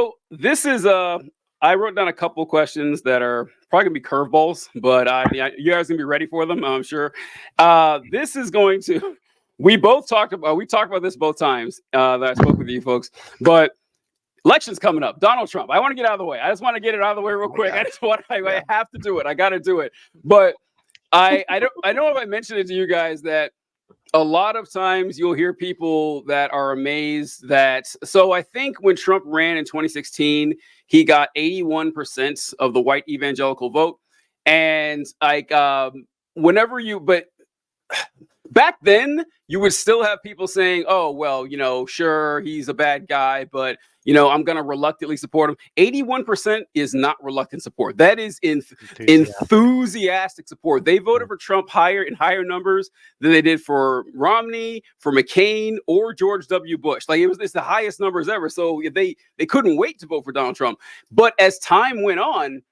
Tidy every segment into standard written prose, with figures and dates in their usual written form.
So this is I wrote down a couple questions that are probably gonna be curveballs, but you guys gonna be ready for them, I'm sure. This is going to. We talked about this both times that I spoke with you folks, but election's coming up. Donald Trump. I want to get out of the way. I just want to get it out of the way real quick. Yeah. I just want. I have to do it. I got to do it. But I don't know if I mentioned it to you guys that a lot of times you'll hear people that are amazed that. So I think when Trump ran in 2016, he got 81% of the white evangelical vote, and like but back then you would still have people saying, oh, well, sure, he's a bad guy, but I'm going to reluctantly support him. 81% is not reluctant support. That is enthusiastic support. They voted for Trump in higher numbers than they did for Romney, for McCain, or George W. Bush. Like it's the highest numbers ever. So they couldn't wait to vote for Donald Trump. But as time went on,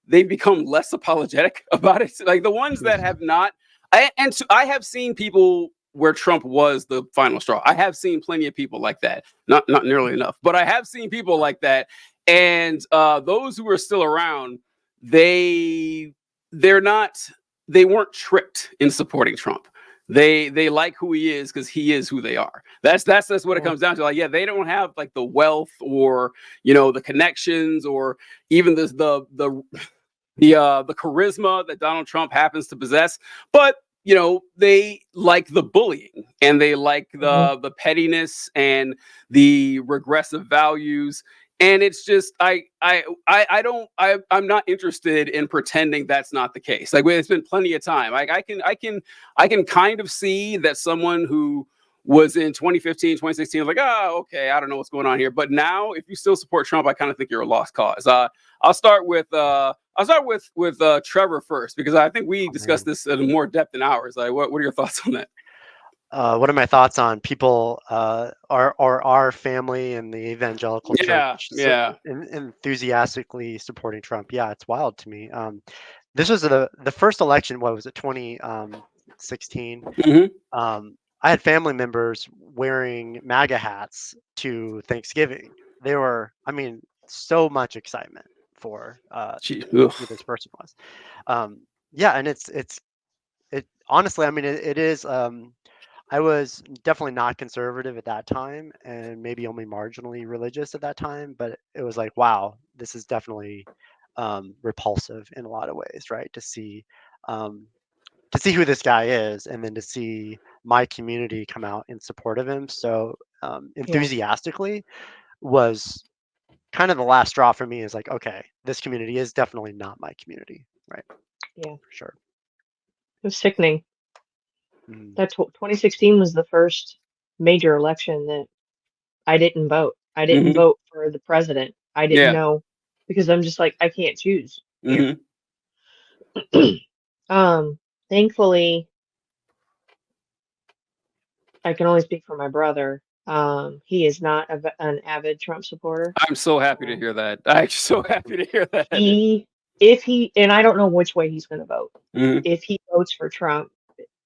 they've become less apologetic about it. Like the ones that have not. I have seen people where Trump was the final straw. I have seen plenty of people like that. Not nearly enough, but I have seen people like that. And those who are still around, they weren't tricked in supporting Trump. They like who he is because he is who they are. That's what it comes down to. Like, yeah, they don't have like the wealth or the connections or even the charisma that Donald Trump happens to possess, but they like the bullying and they like the pettiness and the regressive values. And it's just I'm not interested in pretending that's not the case. Like it's been plenty of time. I can kind of see that someone who was in 2015, 2016 was like, oh, okay, I don't know what's going on here. But now, if you still support Trump, I kind of think you're a lost cause. I'll start with Trevor first, because I think we discussed this in more depth than ours. Like, what are your thoughts on that? What are my thoughts on people our family and the evangelical church enthusiastically supporting Trump? Yeah, it's wild to me. This was the first election. What was it, 2016? Mm-hmm. I had family members wearing MAGA hats to Thanksgiving. They were, so much excitement for who this person was. Yeah, and it honestly, it is. I was definitely not conservative at that time, and maybe only marginally religious at that time. But it was like, wow, this is definitely repulsive in a lot of ways, right? To see who this guy is, and then to see my community come out in support of him so enthusiastically was kind of the last straw for me. Is like, okay, this community is definitely not my community, right? Yeah, for sure. It was sickening. That's what 2016 was the first major election that I didn't vote. I didn't vote for the president. I didn't know, because I'm just like, I can't choose. Thankfully, I can only speak for my brother. He is not an avid Trump supporter. I'm so happy to hear that. I'm so happy to hear that. And I don't know which way he's going to vote. If he votes for Trump,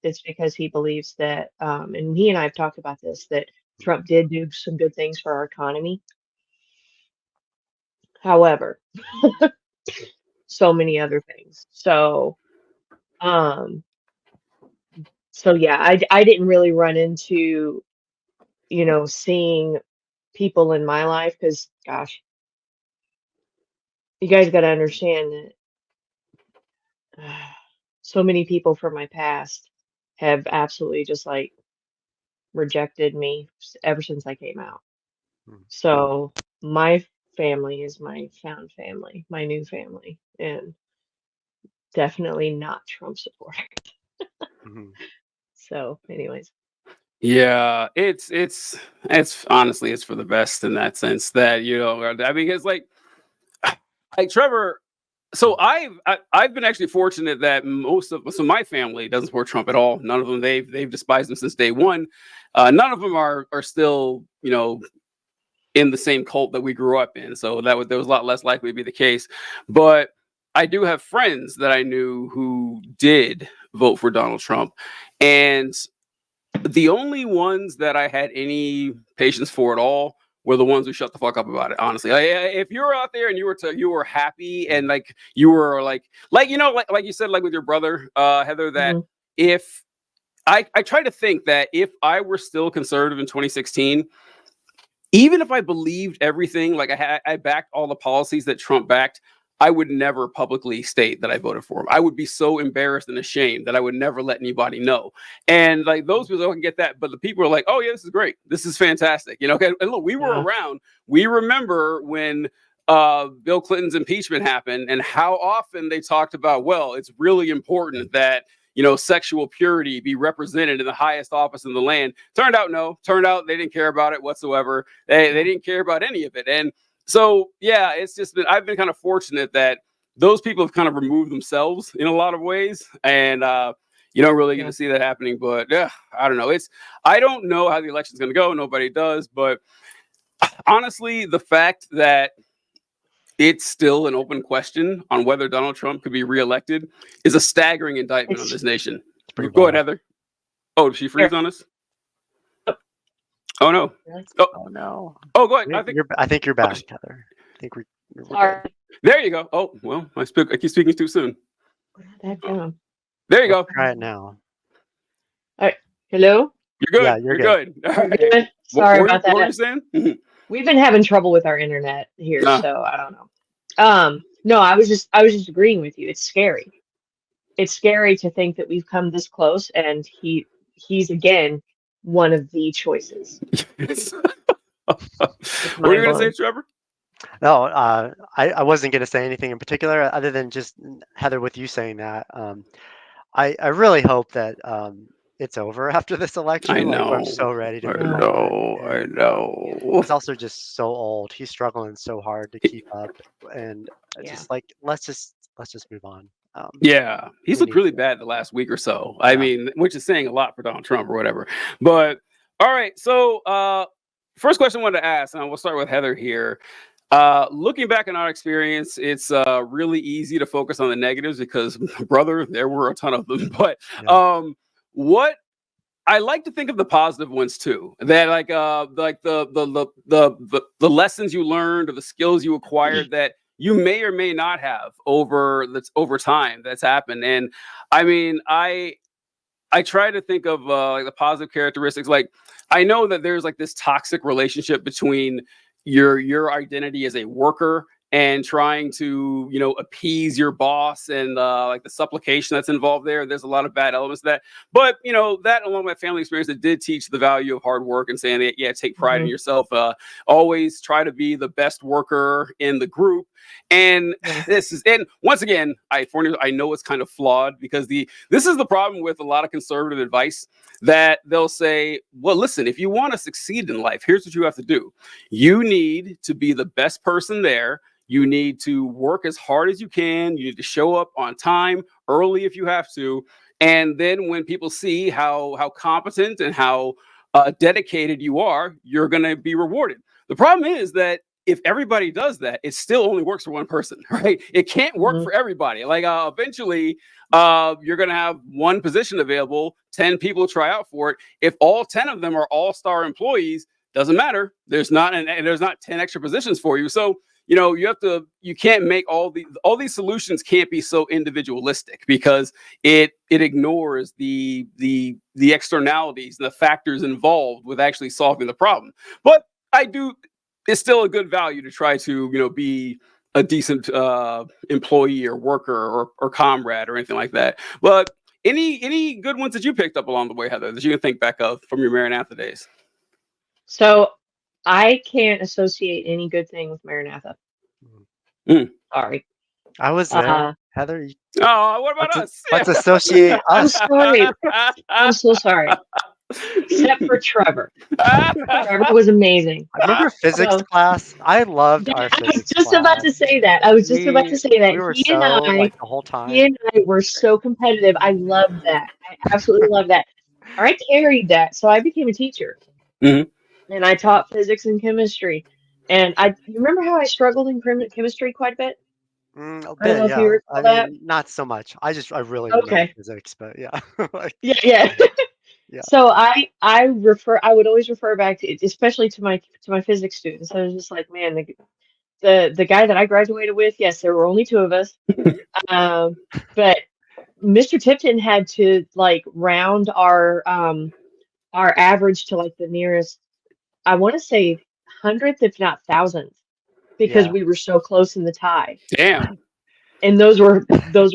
it's because he believes that, and he and I have talked about this, that Trump did do some good things for our economy. However, so many other things. So yeah, I didn't really run into, seeing people in my life, because gosh, you guys got to understand that so many people from my past have absolutely just like rejected me ever since I came out. So my family is my found family, my new family, and definitely not Trump supporter. So anyways. Yeah, it's honestly, it's for the best in that sense that, it's like Trevor. So I've been actually fortunate that most of my family doesn't support Trump at all. None of them. They've despised him since day one. None of them are still, in the same cult that we grew up in. So there was a lot less likely to be the case. But I do have friends that I knew who did vote for Donald Trump, and the only ones that I had any patience for at all were the ones who shut the fuck up about it. Honestly, if you were out there and you were happy and like you were like you said, like with your brother, Heather, that if I try to think that if I were still conservative in 2016, even if I believed everything, like I backed all the policies that Trump backed, I would never publicly state that I voted for him. I would be so embarrassed and ashamed that I would never let anybody know. And like those people can get that, but the people are like, "Oh yeah, this is great. This is fantastic." And look, we were around. We remember when Bill Clinton's impeachment happened and how often they talked about, well, it's really important that sexual purity be represented in the highest office in the land. Turned out they didn't care about it whatsoever. They didn't care about any of it. And so, yeah, it's just I've been kind of fortunate that those people have kind of removed themselves in a lot of ways. And you don't really get to see that happening. But yeah, I don't know. I don't know how the election's going to go. Nobody does. But honestly, the fact that it's still an open question on whether Donald Trump could be reelected is a staggering indictment on this nation. Go ahead, Heather. Oh, did she freeze on us? Oh no! Oh no! Oh, go ahead. I think you're back, Heather. I think we're Sorry. There you go. Oh well, I keep speaking too soon. That down. There you go. Try it now. All right. Hello. You're good. Yeah, you're good. All right. Sorry about that. What were you saying? We've been having trouble with our internet here, so I don't know. No, I was just agreeing with you. It's scary. It's scary to think that we've come this close, and he's again one of the choices. What are you gonna say, Trevor? No, I wasn't gonna say anything in particular other than just Heather, with you saying that. I really hope that it's over after this election. I know. I'm so ready to move on. I know. He's also just so old. He's struggling so hard to keep up, and just like let's just move on. He's looked really bad the last week or so. I mean, which is saying a lot for Donald Trump or whatever. But all right, so first question I wanted to ask, and we'll start with Heather here. Looking back on our experience, it's really easy to focus on the negatives because, brother, there were a ton of them. But what I like to think of the positive ones too. That like the lessons you learned or the skills you acquired that you may or may not have over time that's happened. And I mean, I try to think of like the positive characteristics. Like I know that there's like this toxic relationship between your identity as a worker and trying to appease your boss and like the supplication that's involved there. There's a lot of bad elements to that, but that along with my family experience, it did teach the value of hard work and saying that take pride in yourself, always try to be the best worker in the group. And once again, I know it's kind of flawed because this is the problem with a lot of conservative advice, that they'll say, well, listen, if you want to succeed in life, here's what you have to do. You need to be the best person there. You need to work as hard as you can. You need to show up on time, early if you have to. And then when people see how competent and how dedicated you are, you're going to be rewarded. The problem is that if everybody does that, it still only works for one person, right? It can't work for everybody. Like eventually, you're going to have one position available, 10 people try out for it. If all 10 of them are all-star employees, doesn't matter. There's not 10 extra positions for you. So you can't make all these solutions can't be so individualistic because it ignores the externalities and the factors involved with actually solving the problem. But it's still a good value to try to be a decent employee or worker or comrade or anything like that. But any good ones that you picked up along the way, Heather, that you can think back of from your Maranatha days? So I can't associate any good thing with Maranatha. Sorry. I was there, Heather. What about us? Let's associate us. I'm sorry. I'm so sorry. Except for Trevor. Trevor was amazing. I remember physics class. I loved our physics class. I was just about to say that. We were the whole time. He and I were so competitive. I loved that. I absolutely loved that. I carried that, so I became a teacher. And I taught physics and chemistry. And you remember how I struggled in chemistry quite a bit? A bit, yeah. I mean, not so much. I really love physics, but yeah. Yeah. Yeah. So I would always refer back to, especially to my physics students. I was just like, man, the guy that I graduated with, yes, there were only two of us. But Mr. Tipton had to like round our average to like the nearest, I want to say hundredth, if not thousandth, because Yeah. we were so close in the tie. Damn. And those were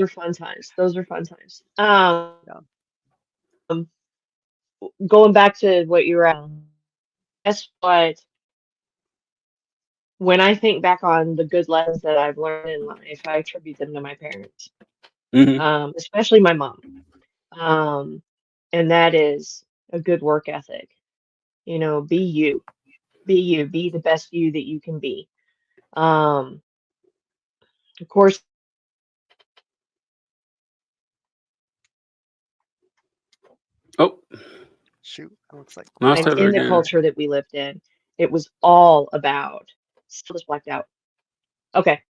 fun times. Those were fun times. Yeah. Going back to what you were asking, guess what? When I think back on the good lessons that I've learned in life, I attribute them to my parents, Hmm. especially my mom. Um, and that is a good work ethic. You know, be you, be the best you that you can be. Um, of course, Oh, Shoot. It looks like we lost times lost Heather in her. the again. culture that we lived in, it was all about, still just blacked out. Okay.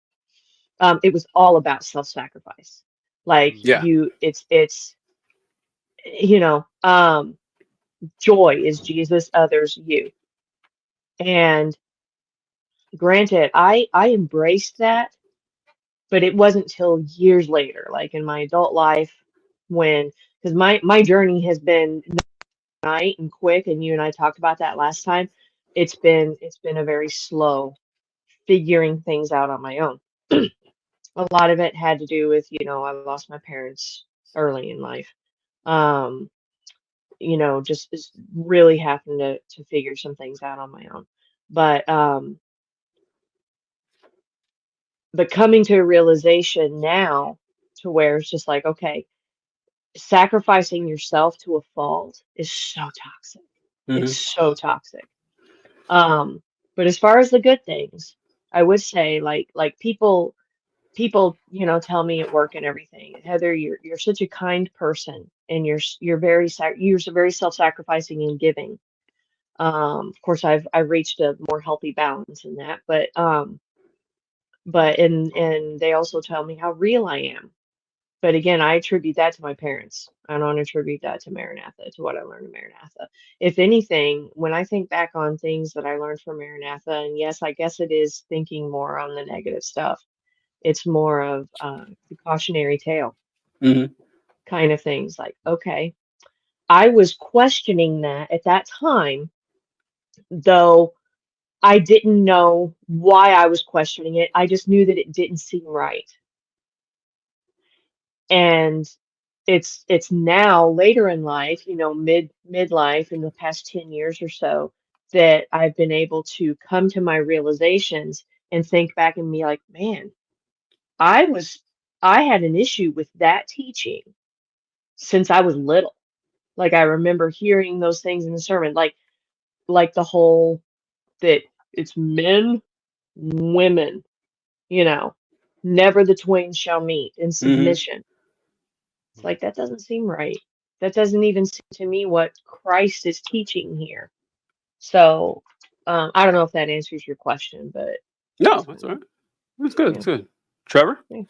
It was all about self-sacrifice. Like Mm. Yeah. it's, you know, joy is Jesus, others you. And granted, I embraced that, but it wasn't till years later, like in my adult life, when because my journey has been night and quick, and you and I talked about that last time. It's been a very slow figuring things out on my own. A lot of it had to do with, I lost my parents early in life. Um, just really having to figure some things out on my own. But coming to a realization now to where it's just like, okay, sacrificing yourself to a fault is so toxic. It's Hmm. so toxic. Um, but as far as the good things, I would say like people, tell me at work and everything, Heather, you're such a kind person, and you're so very self-sacrificing and giving. Of course, I've reached a more healthy balance in that, but they also tell me how real I am. But again, I attribute that to my parents. I don't attribute that to Maranatha, to what I learned in Maranatha. If anything, when I think back on things that I learned from Maranatha, and yes, I guess it is thinking more on the negative stuff. It's more of the cautionary tale Hmm. kind of things. Like, okay, I was questioning that at that time, though I didn't know why I was questioning it. I just knew that it didn't seem right. And it's now later in life, midlife in the past 10 years or so, that I've been able to come to my realizations and think back and be like, man, I was I had an issue with that teaching since I was little. Like I remember hearing those things in the sermon, like the whole that it's men, women, you know, never the twain shall meet in Hmm. submission. It's like that doesn't seem right. That doesn't even seem to me what Christ is teaching here. So I don't know if that answers your question, but No, that's that's kind all of right. That's good. yeah. That's good. Trevor? Yeah.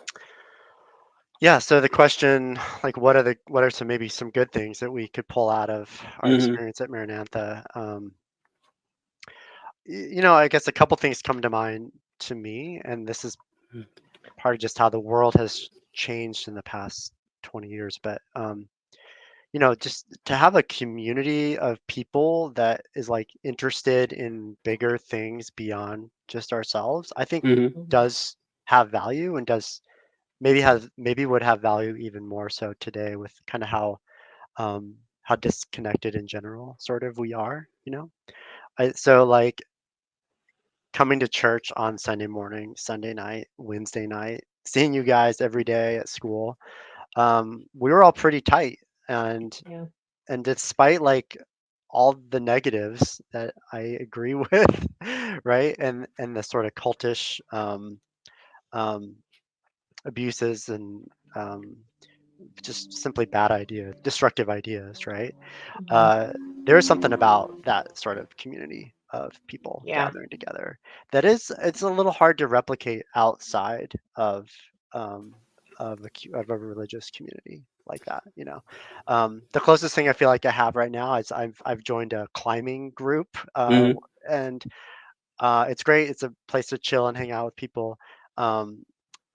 Yeah. So the question, like, what are some maybe some good things that we could pull out of our Hmm. experience at Maranatha? I guess a couple things come to mind to me, and this is part of just how the world has changed in the past 20 years. But just to have a community of people that is like interested in bigger things beyond just ourselves, I think Hmm. Mhm. does have value and does maybe would have value even more so today with kind of how disconnected in general sort of we are, so like coming to church on Sunday morning, Sunday night, Wednesday night, seeing you guys every day at school, we were all pretty tight, and Yeah. despite like all the negatives that I agree with, right, and the sort of cultish um, abuses and um, just simply bad ideas, destructive ideas, right? Mhm. uh, there is something about that sort of community of people Yeah. gathering together that it's a little hard to replicate outside um, of a religious community like that. The closest thing I feel like I have right now is I've joined a climbing group, and it's great. It's a place to chill and hang out with people. Um,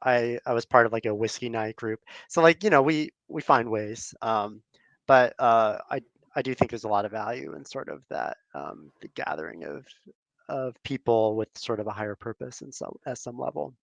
I was part of like a whiskey night group, so like we find ways. But I do think there's a lot of value in sort of that, the gathering of people with sort of a higher purpose and at some level.